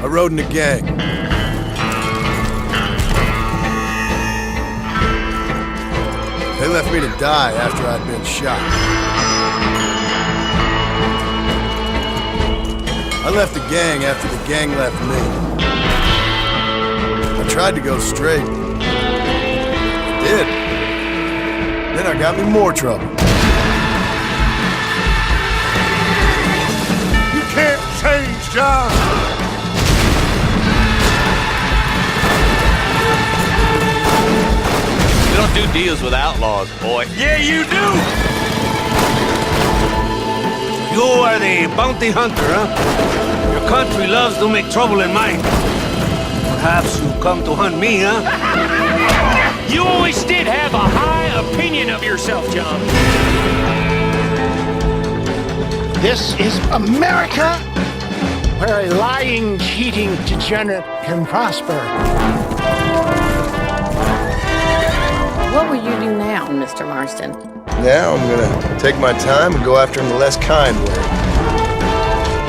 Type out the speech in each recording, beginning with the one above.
rode in a gang. They left me to die after I'd been shot. I left the gang after the gang left me. I tried to go straight. I did. Then I got me more trouble. You can't change, John! You don't do deals with outlaws, boy. Yeah, you do! You are the bounty hunter, huh? Your country loves to make trouble in mine. Perhaps you come to hunt me, huh? You always did have a high opinion of yourself, John. This is America, where a lying, cheating degenerate can prosper. What will you do now, Mr. Marston? Now I'm gonna take my time and go after him the less kind way.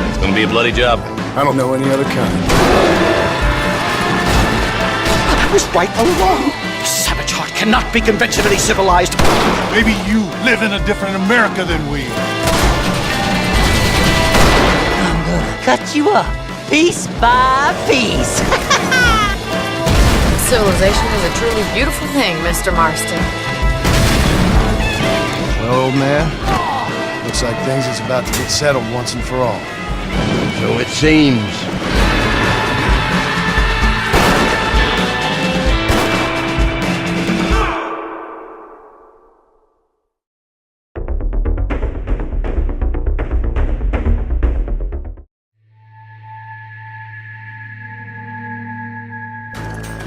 It's gonna be a bloody job. I don't know any other kind. I was right all along. Savage heart cannot be conventionally civilized. Maybe you live in a different America than we. I'm gonna cut you up, piece by piece. Civilization is a truly beautiful thing, Mr. Marston. Well, old man, looks like things is about to get settled once and for all. So it seems.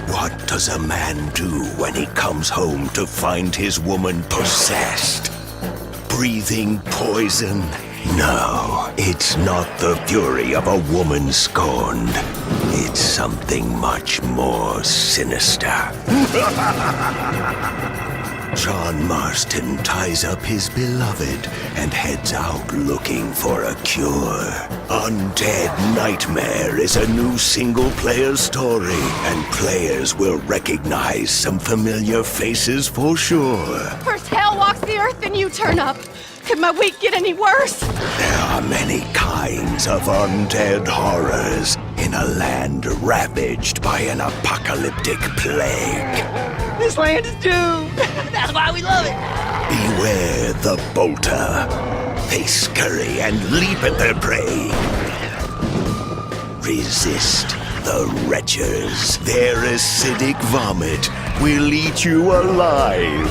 What does a man do when he comes home to find his woman possessed? Breathing poison? No, it's not the fury of a woman scorned. It's something much more sinister. John Marston ties up his beloved and heads out looking for a cure. Undead Nightmare is a new single-player story, and players will recognize some familiar faces for sure. First hell walks the earth, then you turn up. Could my week get any worse? There are many kinds of undead horrors in a land ravaged by an apocalyptic plague. This land is doomed. That's why we love it. Beware the bolter. They scurry and leap at their prey. Resist the wretches. Their acidic vomit will eat you alive.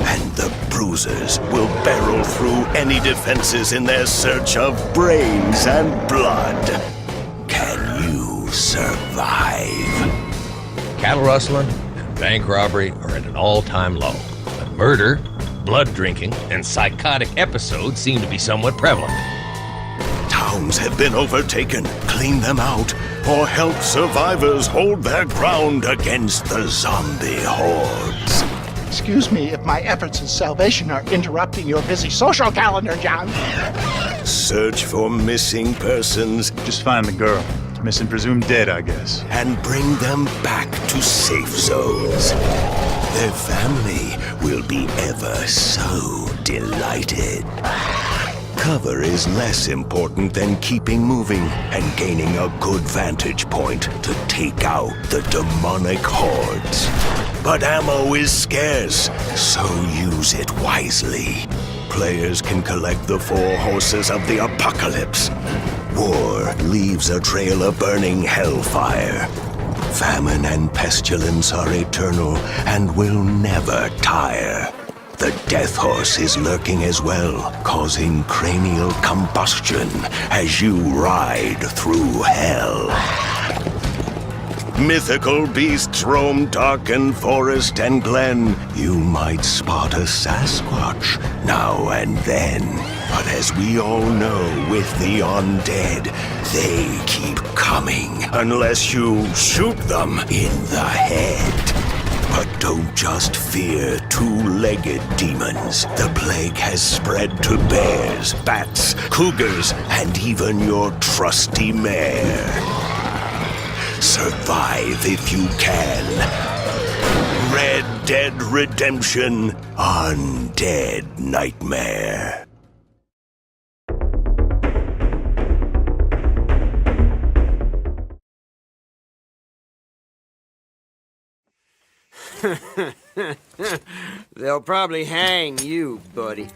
And the bruisers will barrel through any defenses in their search of brains and blood. Can you survive? Cattle rustling and bank robbery are at an all-time low. But murder, blood drinking, and psychotic episodes seem to be somewhat prevalent. Towns have been overtaken. Clean them out, or help survivors hold their ground against the zombie hordes. Excuse me if my efforts at salvation are interrupting your busy social calendar, John. Search for missing persons. Just find the girl. Missing presumed dead, I guess. And bring them back to safe zones. Their family will be ever so delighted. Cover is less important than keeping moving and gaining a good vantage point to take out the demonic hordes. But ammo is scarce, so use it wisely. Players can collect the 4 horses of the apocalypse. War leaves a trail of burning hellfire. Famine and pestilence are eternal and will never tire. The Death Horse is lurking as well, causing cranial combustion as you ride through hell. Mythical beasts roam darkened forest and glen. You might spot a Sasquatch now and then. But as we all know with the undead, they keep coming unless you shoot them in the head. But don't just fear 2-legged demons. The plague has spread to bears, bats, cougars, and even your trusty mare. Survive if you can. Red Dead Redemption Undead Nightmare. They'll probably hang you, buddy.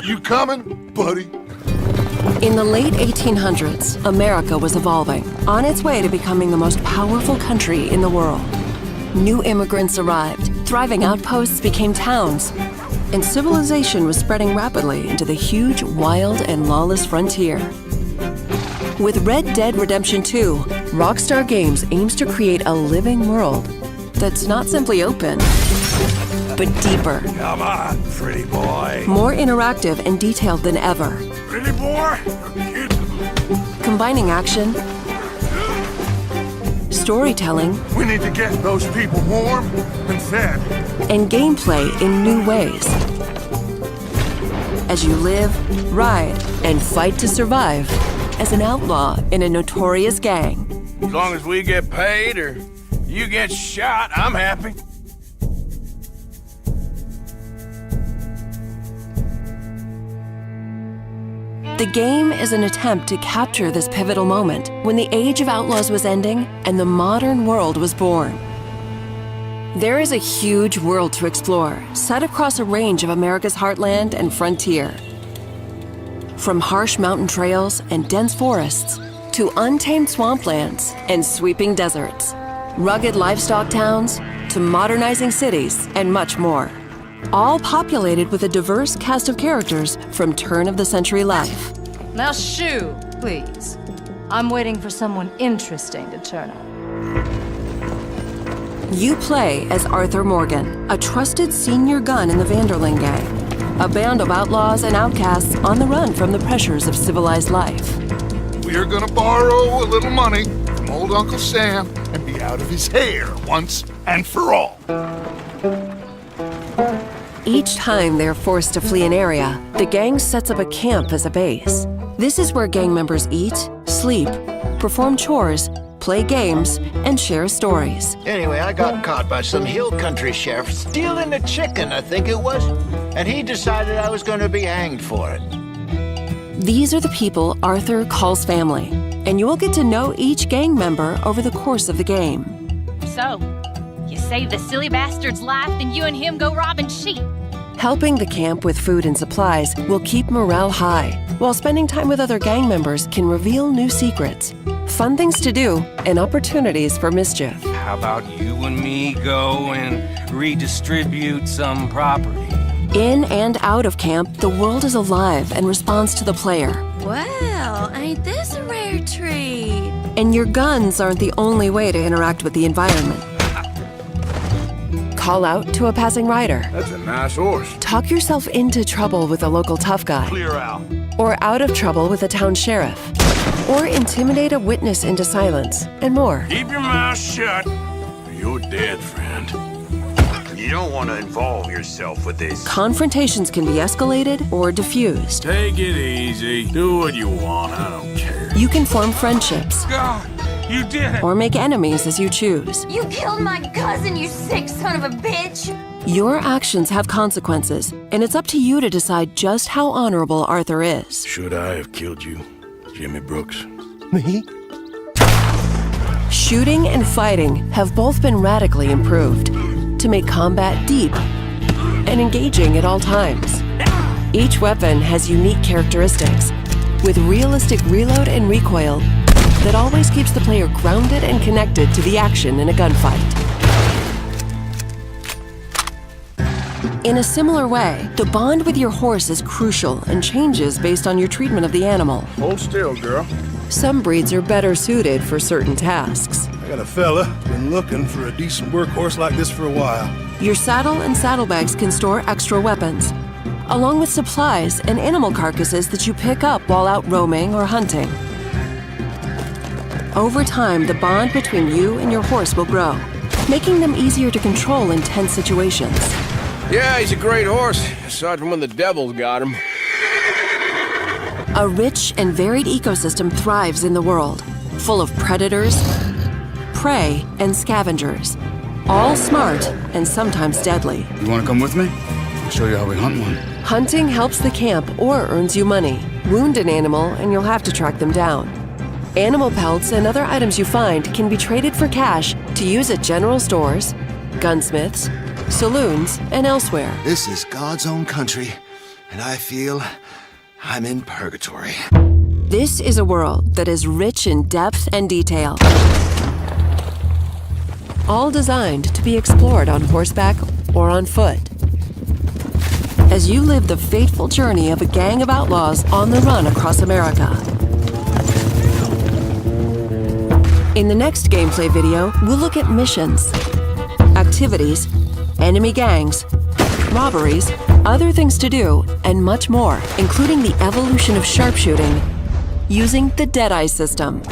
You coming, buddy? In the late 1800s, America was evolving, on its way to becoming the most powerful country in the world. New immigrants arrived, thriving outposts became towns, and civilization was spreading rapidly into the huge, wild, and lawless frontier. With Red Dead Redemption 2, Rockstar Games aims to create a living world that's not simply open, but deeper. Come on, pretty boy. More interactive and detailed than ever. Pretty boy? Combining action, storytelling, We need to get those people warm and fed. and gameplay in new ways. As you live, ride, and fight to survive as an outlaw in a notorious gang. As long as we get paid or you get shot, I'm happy. The game is an attempt to capture this pivotal moment when the age of outlaws was ending and the modern world was born. There is a huge world to explore, set across a range of America's heartland and frontier. From harsh mountain trails and dense forests to untamed swamplands and sweeping deserts, rugged livestock towns to modernizing cities and much more. All populated with a diverse cast of characters from turn-of-the-century life. Now shoo, please. I'm waiting for someone interesting to turn up. You play as Arthur Morgan, a trusted senior gun in the Vanderling Gang, a band of outlaws and outcasts on the run from the pressures of civilized life. We're gonna borrow a little money from old Uncle Sam and be out of his hair once and for all. Each time they're forced to flee an area, the gang sets up a camp as a base. This is where gang members eat, sleep, perform chores, play games, and share stories. Anyway, I got caught by some hill country sheriff stealing a chicken, I think it was. And he decided I was going to be hanged for it. These are the people Arthur calls family, and you will get to know each gang member over the course of the game. So, you save the silly bastard's life, then you and him go robbing sheep. Helping the camp with food and supplies will keep morale high, while spending time with other gang members can reveal new secrets, fun things to do, and opportunities for mischief. How about you and me go and redistribute some property? In and out of camp, the world is alive and responds to the player. Well, ain't this a rare treat? And your guns aren't the only way to interact with the environment. Call out to a passing rider. That's a nice horse. Talk yourself into trouble with a local tough guy. Clear out. Or out of trouble with a town sheriff. Or intimidate a witness into silence, and more. Keep your mouth shut, or you're dead, friend. You don't want to involve yourself with this. Confrontations can be escalated or diffused. Take it easy. Do what you want. I don't care. You can form friendships. God, you did it. Or make enemies as you choose. You killed my cousin, you sick son of a bitch! Your actions have consequences, and it's up to you to decide just how honorable Arthur is. Should I have killed you, Jimmy Brooks? Me? Shooting and fighting have both been radically improved to make combat deep and engaging at all times. Each weapon has unique characteristics, with realistic reload and recoil that always keeps the player grounded and connected to the action in a gunfight. In a similar way, the bond with your horse is crucial and changes based on your treatment of the animal. Hold still, girl. Some breeds are better suited for certain tasks. I got a fella been looking for a decent workhorse like this for a while. Your saddle and saddlebags can store extra weapons, along with supplies and animal carcasses that you pick up while out roaming or hunting. Over time, the bond between you and your horse will grow, making them easier to control in tense situations. Yeah, he's a great horse, aside from when the devil's got him. A rich and varied ecosystem thrives in the world, full of predators, prey, and scavengers. All smart and sometimes deadly. You want to come with me? I'll show you how we hunt one. Hunting helps the camp or earns you money. Wound an animal and you'll have to track them down. Animal pelts and other items you find can be traded for cash to use at general stores, gunsmiths, saloons, and elsewhere. This is God's own country, and I feel I'm in purgatory. This is a world that is rich in depth and detail. All designed to be explored on horseback or on foot. As you live the fateful journey of a gang of outlaws on the run across America. In the next gameplay video, we'll look at missions, activities, enemy gangs, robberies, other things to do, and much more, including the evolution of sharpshooting using the Deadeye system.